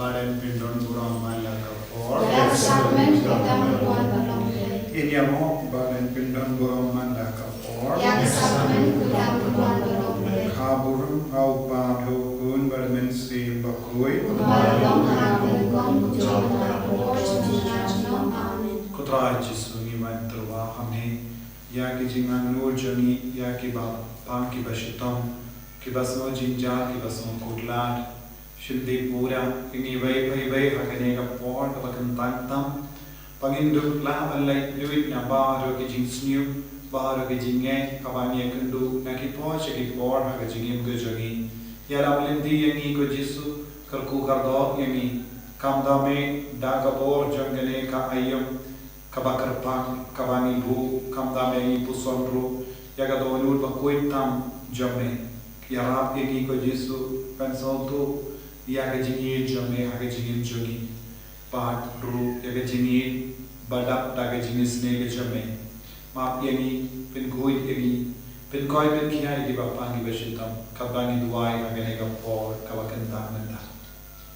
badan pindon burang mala kapor. Yak sakramen kita Tuhan berlomba. Ini mo badan pindon burang mala kapor. Yak sakramen kita Tuhan berlomba. Haburung au pa hukun bermensi bakui. Berlom hamen gong jomna por jinajno amen. Kutra Jesu ni mantrwa hame ya ki jingan nur jani ya ki ba pam ki bashitam ki basno jinja ki basno kudlat shildi pura ini vai hakane ka por ka bakan tantam panginduk la allai luit na ba ro ki jinsniu ba ro ki jinge ka ba ni kundu na ki por ki por ha ki jingim go jagi ya la lindi yani ko Jesu karku kardo yani kamda me da ka por jangale ka ayam kabakar pang kabani bu kamda me ni pusonru ya ga do nur ba koi tam jame ya rap ini ko Jesu pensou tu ya ga jingi jame ha ga jingi jogi pat ru ya ga jingi badap da ga jingi sne ga jame map yani pen koi yani pen koi pen kiai di ba pangi beshitam kabani duai ha ga ne ga por kabakan ta manda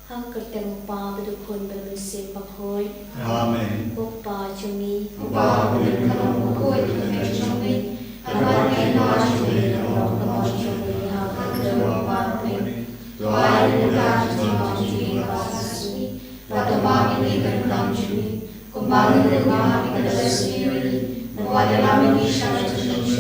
Hang kertemu pa berukun bermesin pakhoi. Amen. Upa cumi. Upa berkalam koi dengan cumi. Aman ena cumi dalam kemau cumi hang kertemu pa cumi. Doa mudah cuma cumi pasasui. Pada ini kertam cumi. Kembali dengan kita sendiri. Pada ini syarat cumi.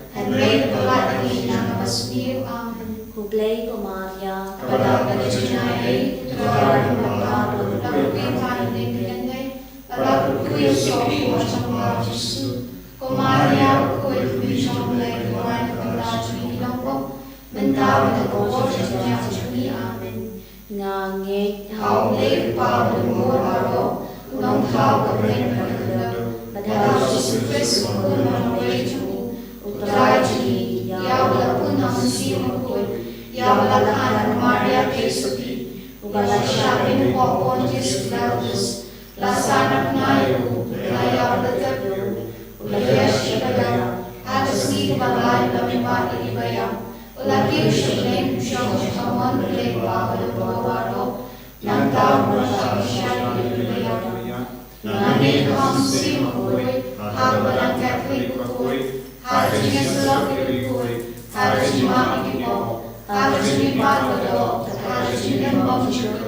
Henry pelat ini nama sendiri. Amen. Kublai ko Maria. Kepada kejadian Tuhan berkata dalam kita ini pada kuih sopi macam Yesus. Kemaria kuih bicam lagi Tuhan kepada cumi dongko mentau dengan wajahnya cumi amin. Ngangit Hau lagi pada mur aro nong hau kebren pada pada Yesus Kristus mengenai cumi utara cumi ya walaupun nasi mukul ya walaupun Maria Yesuki Ubala syabin popon Yesus Kristus lasanak nayu layar letepu ulaya syabada atas ni kebagai lamimbar ini bayam ulaki syabin syong syamon lewa walawaro nantau merasa syabin bayam nani kamsi mukui hak balangkat mukui hak jingas laki mukui hak jimak ipo hak jimak bodoh hak jimak bamjuk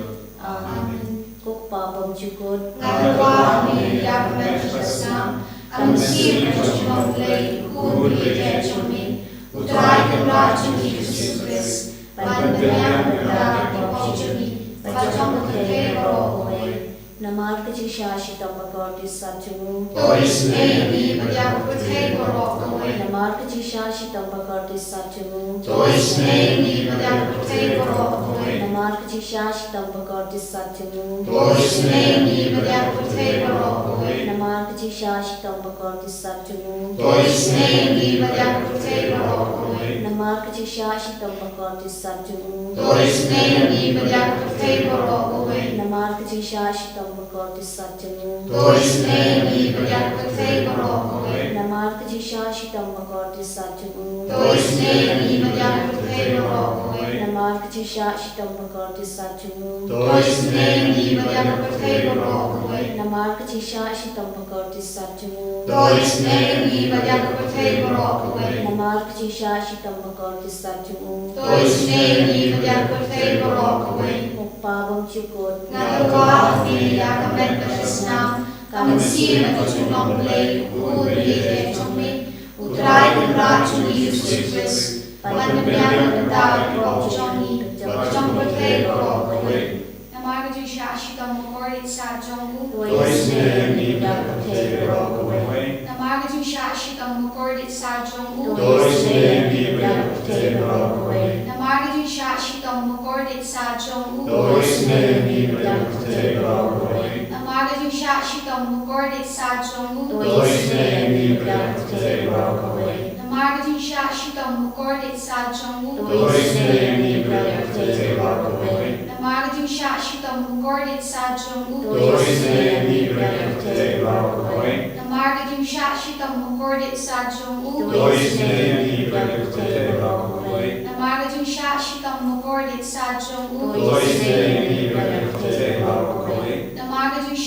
amin Kupa pamjukut. Nagawa ni Yakmet Jasam, ang sir na Jumamlay, kundi kaya Jumi, utray ng Rajo ni Jesus, panagayang nagdaan ng Jumi, pagkang magkakero away. Namar ka Jishashi Tampakortis Satchungu. Tois Navy, Magyakapatay Korok away. Namar ka Jishashi Tampakortis Satchungu. Tois Navy, Magyakapatay Korok away. Namar ka Jishashi Tampakortis Satchungu. Tois Navy, Magyakapatay Korok away. Namar ka Jishashi Tampakortis Satchungu. Tois Navy, Magyakapatay Korok away. Namar ka Jishashi Tampakortis Satchungu. Tois Navy, Magyakapatay Korok away. Namar ka Jishashi Tampakortis Satchungu. Tois Navy, Magyakapatay Korok away. Namar ka Jishashi Tampakortis Satchungu. Tois Navy, Magyakapatay Korok away. Namar ka Jishashi Tampakortis Satchungu. Tois Navy, Magyakapatay Korok away. Namar ka Jishashi Tampakortis Satchungu. Tois Navy, Magyakapatay Korok away. Namar ka Jishashi Tampakortis Satchungu. Tois Navy, Magyakapatay Korok away. Upabang Chukot. Nagawa ni Yakmet Jasam, ang sir na Jumamlay, kundi kaya Jumi, utray ng Rajo ni Jesus, panagayang nagdaan ng Jumi, pagkang magkakero away. Namaga di siya asyikang makorit sa Jonggu. Tois Navy, Magyakapatay away. Namaga di siya asyikang makorit sa Jonggu. Tois Navy, Magyakapatay away. Namaga di siya asyikang makorit sa Jonggu. Tois Navy, Magyakapatay away. Namaga di siya asyikang makorit sa Jonggu. Tois Navy, Magyakapatay away. Namaga di siya asyikang makorit sa Jonggu. Tois Navy, Magyakapatay away. Namaga di siya asyikang makorit sa Jonggu. Tois Navy, Magyakapatay away. Namaga di siya asyikang makorit sa Jonggu. Tois Navy, Magyakapatay away. Namaga di siya asyikang makorit sa Jonggu. Tois Navy, Magyakapatay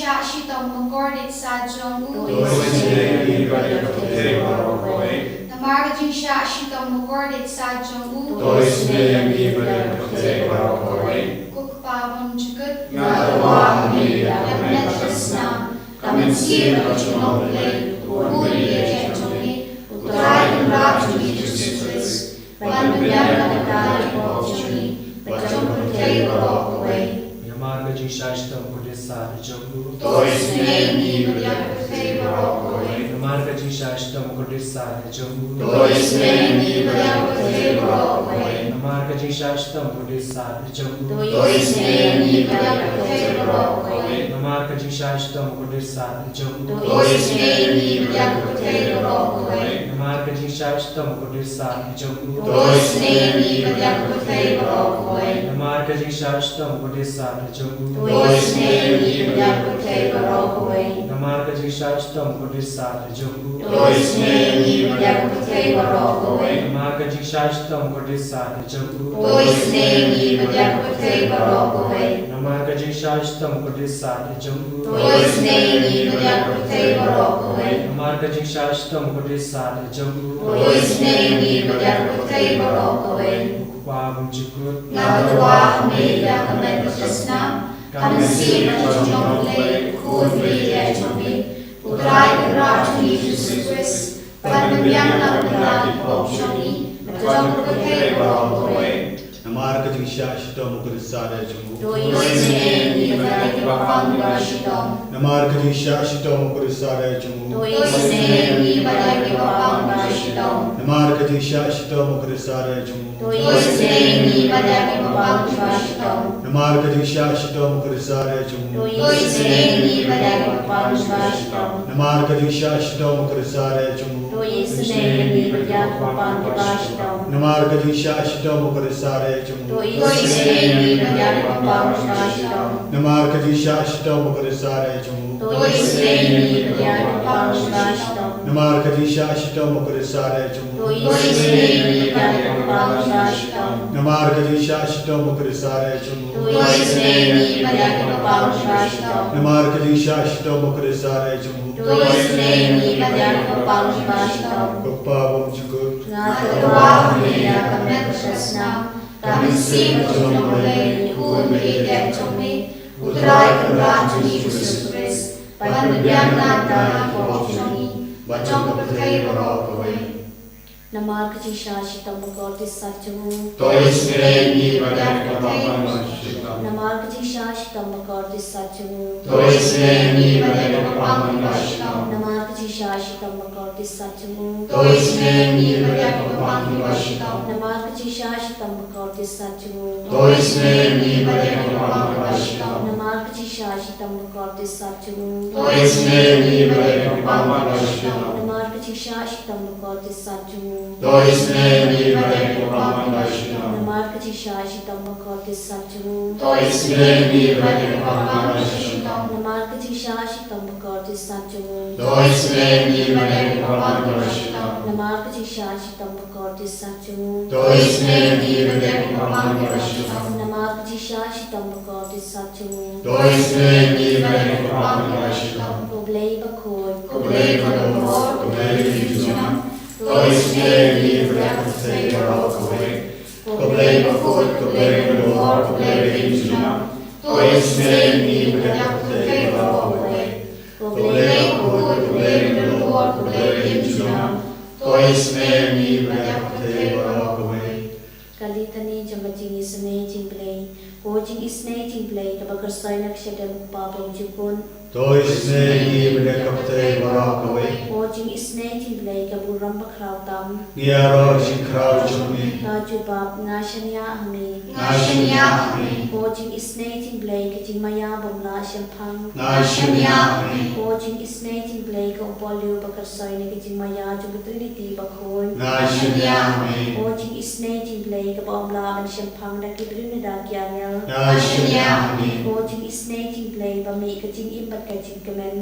sha shi tom mokor dit sa jong u. Namarga jing sha shi tom mokor dit sa jong u. Kukpa bun chukut. Lemnet jasna. Kamen sir jong le. Uri e jongi. Utrai rap Jesus Christ. Ban biar kata jongi. Bajong kutei rock away. Namarga jing sha shi tom mokor dit sa jong u. Namarga jing sha shi tom mokor dit sa jong u. Namarga jing sha shi tom mokor dit sa jong u. Namarga jing sha shi tom mokor dit sa jong u. Namarga jing sha shi tom mokor dit sa jong u. Namarga jing sha shi tom mokor dit sa jong u. Namarga jing sha shi tom mokor dit sa jong u. Namarga jing sha shi tom mokor dit sa jong u. Namarga jing sha shi tom mokor dit sa jong u. Namarga jing sha shi tom mokor dit sa jong u. Kukpa bun chukut. Kamen sir jong le. Uri e jongi. Utrai rap Jesus Christ. Ban biar kata jongi. Bajong kutei rock away. Namarga jing sha shi tom mokor dit sa jong u. Namarga jing sha shi tom mokor dit sa jong u. Namarga jing sha shi tom mokor dit sa jong u. Namarga jing sha shi tom mokor dit sa jong u. Namarga jing sha shi tom mokor dit sa jong u. Namarga jing sha shi tom mokor dit sa jong u. Namarga jing sha shi tom mokor dit sa jong u. Namarga jing sha shi tom mokor dit sa jong u. Namarga jing sha shi tom mokor dit sa jong u. Namarga jing sha shi tom mokor dit sa jong u. Kukpa bun chukut. Kamen sir jong le. Uri e jongi. Utrai rap Jesus Christ. Ban biar kata jongi. Bajong kutei rock away. Namarga jing sha shi tom mokor dit sa jong u. Namarga jing sha shi tom mokor dit sa jong u. Namarga jing sha shi tom mokor dit sa jong u. Namarga jing sha shi tom mokor dit sa jong u. Namarga jing sha shi tom mokor dit sa jong u. Namarga jing sha shi tom mokor dit sa jong u. Namarga jing sha shi tom mokor dit sa jong u. Namarga jing sha shi tom mokor dit sa jong u. Namarga jing sha shi tom mokor dit sa jong u. Namarga jing sha shi tom mokor dit sa jong u. Koblei bakoi. Kalitani jamba jing isne jing play. Ko jing isne jing play. Kabakar sainak shadam babam jukun. Toisne bade kapte barakaway. Watching is native like a buram bakrautam. Niaro shikrau chumi. Najubab Nashania Hami. Watching is native like Jimaya Bamla Shampang. Watching is native like a Bolu Bakarsoy Jimaya Jubitrinity Bakon. Watching is native like a Bamla and Shampang like Trinidad Yanya. Watching is native like a make a jing imbat kajikaman.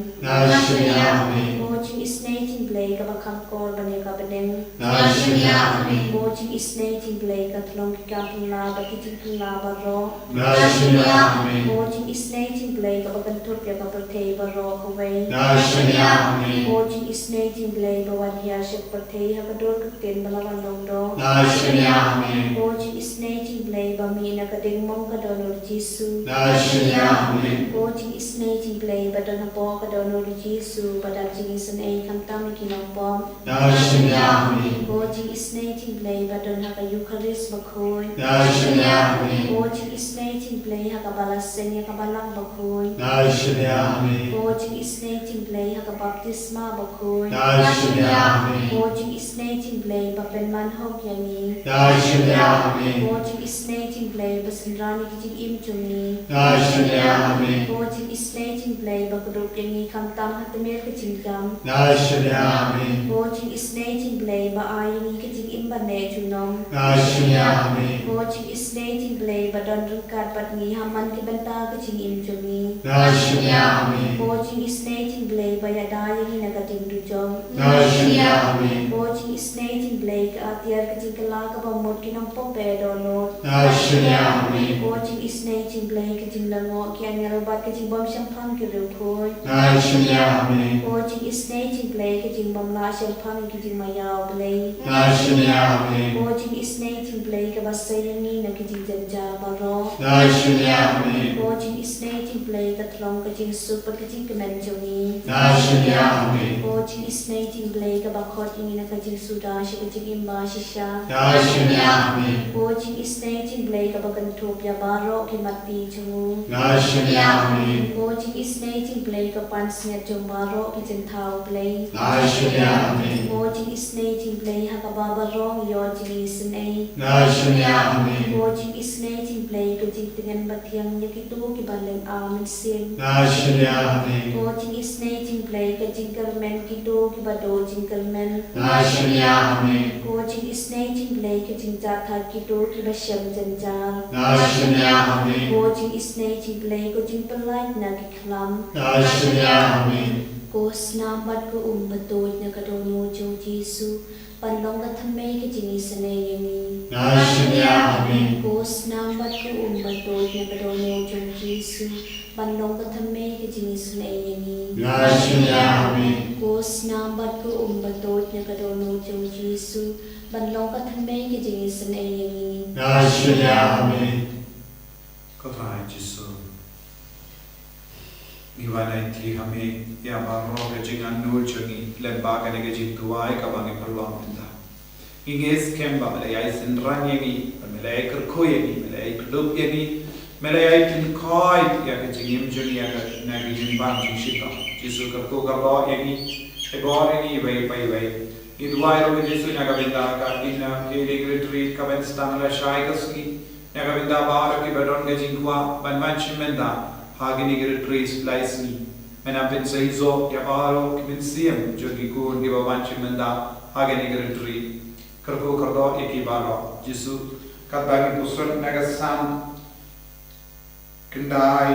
Coaching is nating blay ka bakang kor bane ka baneng. Nashania Amen. Coaching is nating blay ka tlong ki kampung la ba kiting kung la ba ro. Nashania Amen. Coaching is nating blay ka bakang tur ya ka pertei ba ro ka way. Nashania Amen. Coaching is nating blay ba wan hiya shik pertei ha ka dur ka ten balawan dong do. Nashania Amen. Coaching is nating blay ba mi na ka ding mong ka do Lord Jesus. Nashania Amen. Coaching is nating blay ba don ha po ka do Lord Jesus ba da jing san ay kam tam ki nong pom. Nashania Amen. Coaching is nating blay ba don ha ka Eucharist ba khoy. Nashania Amen. Coaching is nating blay ha ka balaseng ya ka balang ba khoy. Nashania Amen. Coaching is nating blay ha ka baptisma ba khoy. Nashania Amen. Coaching is nating blay ba pen man hok yani. Nashania Amen. Coaching is nating blay ba sindrani ki jing im chuni. Nashania Amen. Coaching is nating blay ba kudup yani kam tam ha temir ki jing gam. Nashania Amen. Coaching is nating blay ba ayani ki jing im ba ne chunom. Nashania Amen. Coaching is nating blay ba don rungkat pat ni haman ki banta ki jing im chuni. Nashania Amen. Coaching is nating blay ba ya dayani na ka ting du jom. Nashania Amen. Coaching is nating blay ka atiar ki jing kala ka ba mot ki nong po pe do no. Nashania Amen. Coaching is nating blay ka jing lango ki an yarabat ka jing bom siyang pang ki rin koy. Nashania Amen. Coaching is nating blay ka jing bom la siyang pang ki jing mayaw blay. Nashania Amen. Coaching is nating blay ka basay ni na ki jing janja baro. Nashania Amen. Coaching is nating blay ka tlong ka jing super ka jing kamen chuni. Nashania Amen. Coaching is nating blay ka bakot yung ina ka jing suda siya ka jing imba siya. Nashania Amen. Coaching is nating blay ka bagantup ya baro ki mati chungu. Nashania Amen. Coaching is nating blay ka pans niya chung baro ki jing tau blay. Nashania Amen. Coaching is nating blay ha ka babarong yo jing isin ay. Nashania Amen. Coaching is nating blay ka jing tingan batiyang niya ki tu ki baleng amin sin. Nashania Amen. Coaching is nating blay ka jing karmen ki tu ki bado jing karmen. Nashania Amen. Coaching is nating blay ka jing jatha ki tu ki basyam janjar. Nashania Amen. Coaching is nating blay ko jing palait na ki klam. Nashania Amen. Ko snabat ko batod na kadono jo Jesu. Panlong ka thamay ka jing isanay yani. Nashania Amen. Ko snabat ko batod na kadono jo Jesu. Panlong ka thamay ka jing isanay yani. Nashania Amen. Ko snabat ko batod na kadono jo Jesu. Panlong ka thamay ka jing isanay yani. Nashania Amen. Kotrai Jesu. Giwanai ti hame ya baro ke jingan nur chungi lemba ka ne jing tuai ka bangi perluang tenda. Inges kemba melai senrang yangi, melai kerkoi yangi, melai kedup yangi, melai tin koi ya ke jingim chungi ya ke nagi jing bang jing shita. Jesu kerko kerlo yangi, ebor yangi wei pai wei. Iduai ro Jesu naga benda ka ina healing retreat ka ben stang la shai kaski. Naga benda bar ki bedon ke jing kwa ban man chimenda. Hagini retreats place ni. Mena bin seizo ya baro ki bin siem jogi kun ki baban chimenda hagini retreat. Kerko kerdo eki baro Jesu kat bagi pusun naga sam kendai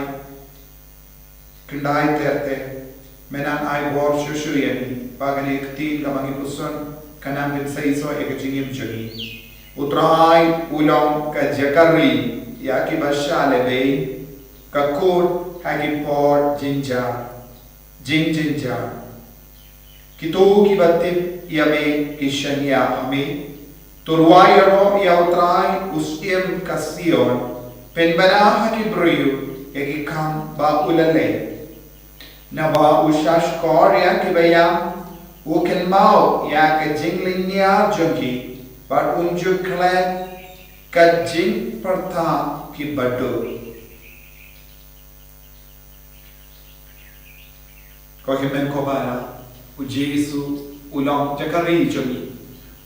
terte menan ai bor shushu yani bagani kti kamangi pusun kanam bin seizo eki jingim jogi. Utrai ulong ka jakari ya ki bashale bei Kakur hagi por jinja, jinja. Kitu ki batip yame kishanya hame. Turwayaro yautrai usiem kasion. Penbana hagi bruyu yagi kam ba ulale. Na ba ushash kor ya ki bayam. Uken mau ya ke jingling niya junki. But unjuk klet ka jing perta ki badu. Ko himen ko bara u Jesu ulang jakari joni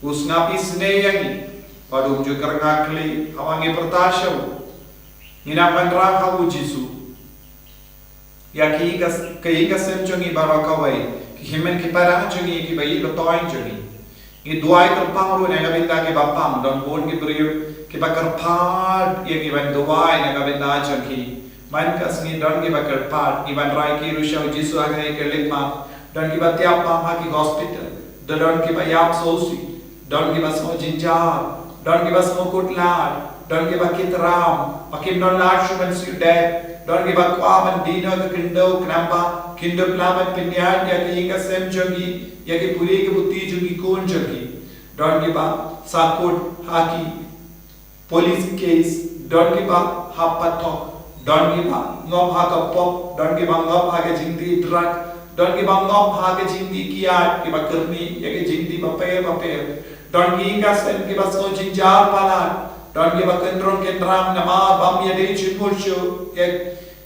us ngapi sneyangi padum jukar ngakli hawangi pertasyaw ina pandra ka u Jesu ya ki kasem joni bara kawai ki himen ki para joni ki bai lotoin joni i duai terpangru na gabinda ki bapam don bon ki beriu ki bakar pad ya ki ban duai na gabinda joni Man kas ni don ki bakar part iban rai ki rusha Jesu agai ke lekma Don't give a tiap haki hospital. Don't give a yap sosi. Don't give us no ginger. Don't give us no good lad. Don't give a kit ram. A kim non large human suit dead. Don't give a quam and dino the kindo knamba. Kindo plam and pinyan yaki inga sem jogi. Yaki puri buti jogi kun jogi. Don't give a sakut haki. Police case. Don't give a hapatok. Don't give a ngop haka pop. Don't give a ngop haka jindi drug. Don't give a ngop haka jindi kiat. Give a kurni yaki jindi pape. Don't give us and give us no jinjar palat. Don't give a kentron kentram nama bam yade chimurchu.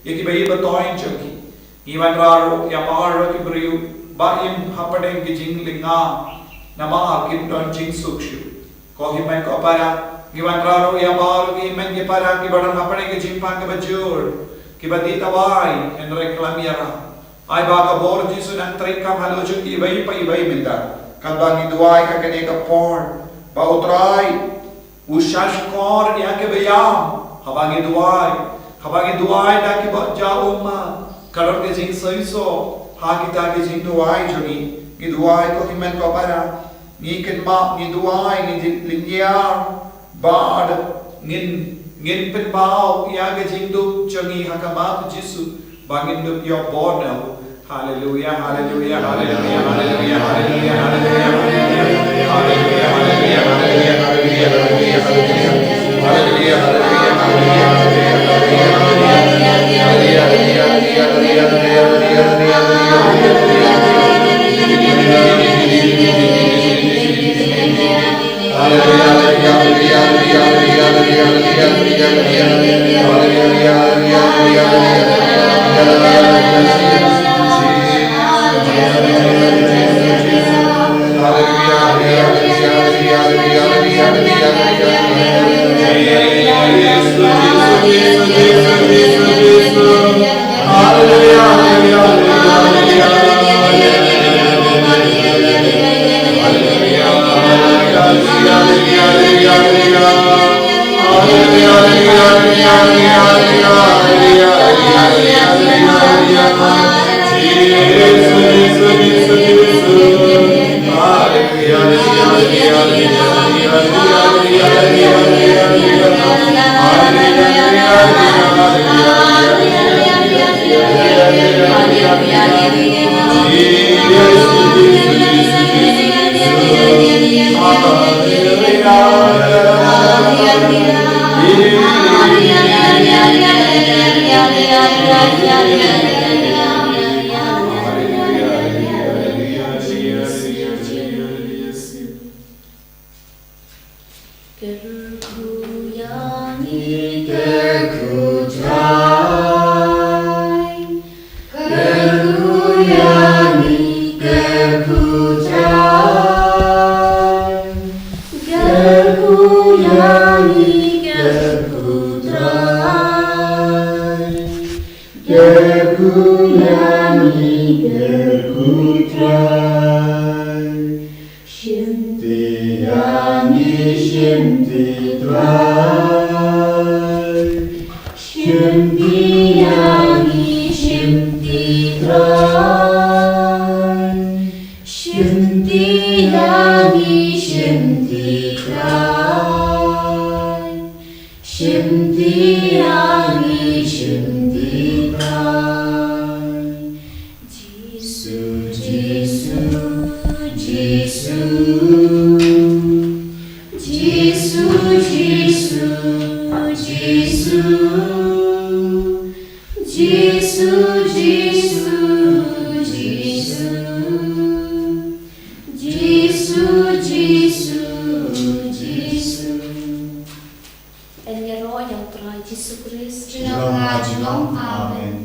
Yaki bayi batoin jogi. Ivan raro yaparo kibriu. Ba im hapadeng ki jinglinga. Nama kim don jing sukshu. Kohi man ko para. Givan raro yaparo ki man ki para ki badan hapadeng ki jingpan ki bajur. Ki badita wai en reklamiara. Ay baka bor jisu nang trikam halojo ki bayi pa ibai minta. Kadang iduai kakene ka porn. Ba utrai. Ushash kor ya ke bayam. Habang iduai da ki ba jauma. Karon ke jing saiso. Ha kita ke jing duai jogi. Iduai ko kimen ko para. Ni ken ma ni duai ni linyar. Bad ngin pen bao ya ke jing du jogi hakama jisu. Bangin du yo borno. Hallelujah, hallelujah, hallelujah, hallelujah, hallelujah, hallelujah, hallelujah, En ngero yang trai Jesus Christ. Amen.